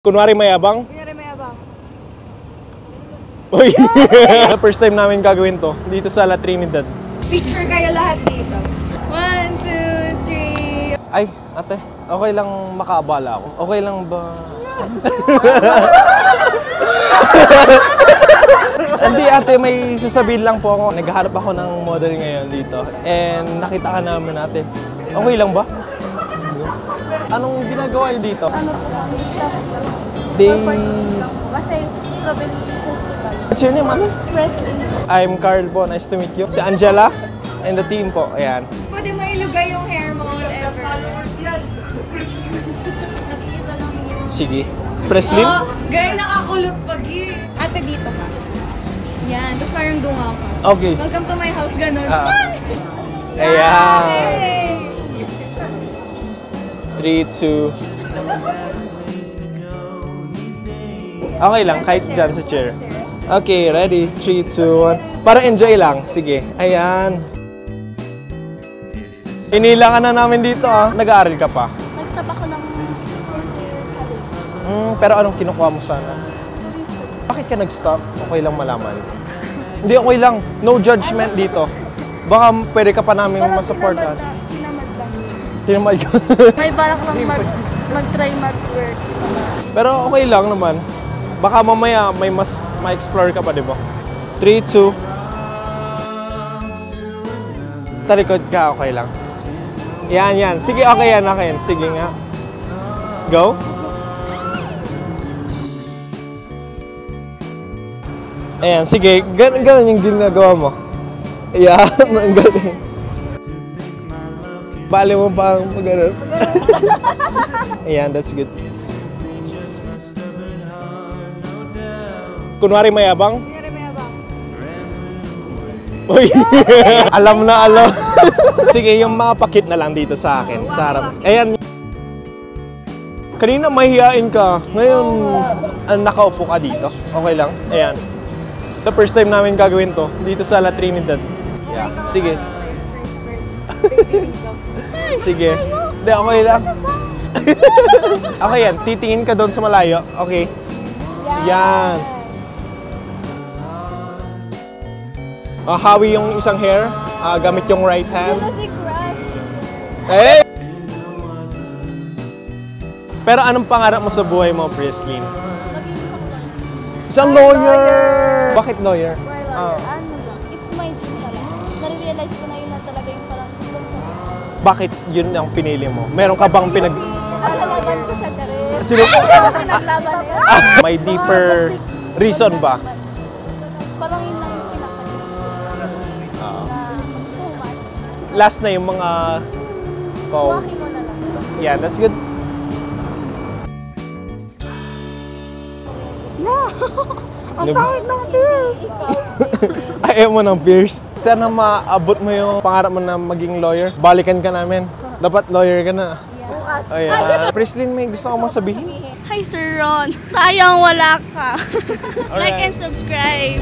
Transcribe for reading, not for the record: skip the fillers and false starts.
Kunwari mayabang? Kunyari mayabang. Uy! First time namin gagawin to, dito sa La Trinidad. Picture kayo lahat dito. 1, 2, 3. Ay, ate, okay lang makaabala ako. Okay lang ba? Hindi ate, may sasabihin lang po ako. Naghahanap ako ng model ngayon dito. And nakita ka namin ate. Okay lang ba? Anong ginagawa niyo dito? Ano po kami? Staff. Days. Kasi Strawberry Festival. What's your name, ano? Presley. I'm Carl po. Nice to meet you. Si Angela and the team po. Ayan. Pwede mailugay yung hair mo, whatever. Sige. Presley? Oh, gaya nakakulot pag Ate, dito ka. Yan, tapos parang dunga ka. Okay. Welcome to my house, ganun. Ayan. 3, 2. Okay lang, kahit dyan sa chair. Okay, ready? 3, 2, 1. Para enjoy lang. Sige. Ayan. Inila ka na namin dito ah. Nag-aaral ka pa? Nag-stop ako ng first year college. Pero anong kinukuha mo sana? Tourism. Bakit ka nag-stop? Okay lang malaman. Hindi, okay lang. No judgment dito. Baka pwede ka pa namin masupportan. Tinamad lang. Tinamad ka. May balak lang mag-try mag-work. Pero okay lang naman. Baka mamaya may mas ma-explore ka pa, di ba? 3, 2. Talikod ka, okay lang. Yan, yan. Sige, okay yan, okay yan. Sige nga. Go. Ayan, sige. Ganun yung ginagawa mo. Ayan, ang galing. Bali mo pa ang pag-ganun. Ayan, that's good. Kunwari mayabang? Kunyari mayabang. Uy! Alam na, alam. Sige, yung mga pakit na lang dito sa akin, sa harap. Ayan. Kanina mahihain ka. Ngayon, nakaupo ka dito. Okay lang. Ayan. The first time namin gagawin to, dito sa La Trinidad. Yeah. Sige. Sige. Hindi, okay lang. Okay yan. Titingin ka doon sa malayo. Okay. Yan. Hawi yung isang hair. Gamit yung right hand. Eh! Pero anong pangarap mo sa buhay mo, Presley? Maging Isang lawyer! Bakit lawyer? Why lawyer? Ano lang? It's my dream talaga. Nare-realize ko na yun na talaga yung parang gusto ko sa buhay. Bakit yun ang pinili mo? Meron ka bang pinag... Nalalaban ko siya, Charis. Sino? Pinaglaban niya. May deeper reason ba? Parang yun lang yung pinakalit. So much. Last na yung mga... Oh, Buhakin mo na lang. yeah, that's good. No! Ang Diba? tawag ng fears! Ayaw mo ng fears. Sana maabot mo yung pangarap mo na maging lawyer. Balikan ka namin. Dapat lawyer ka na. Bukas. Ayan. Presley, may gusto ka mong sabihin? Hi, Sir Ron. Sayang wala ka. Alright. Like and subscribe.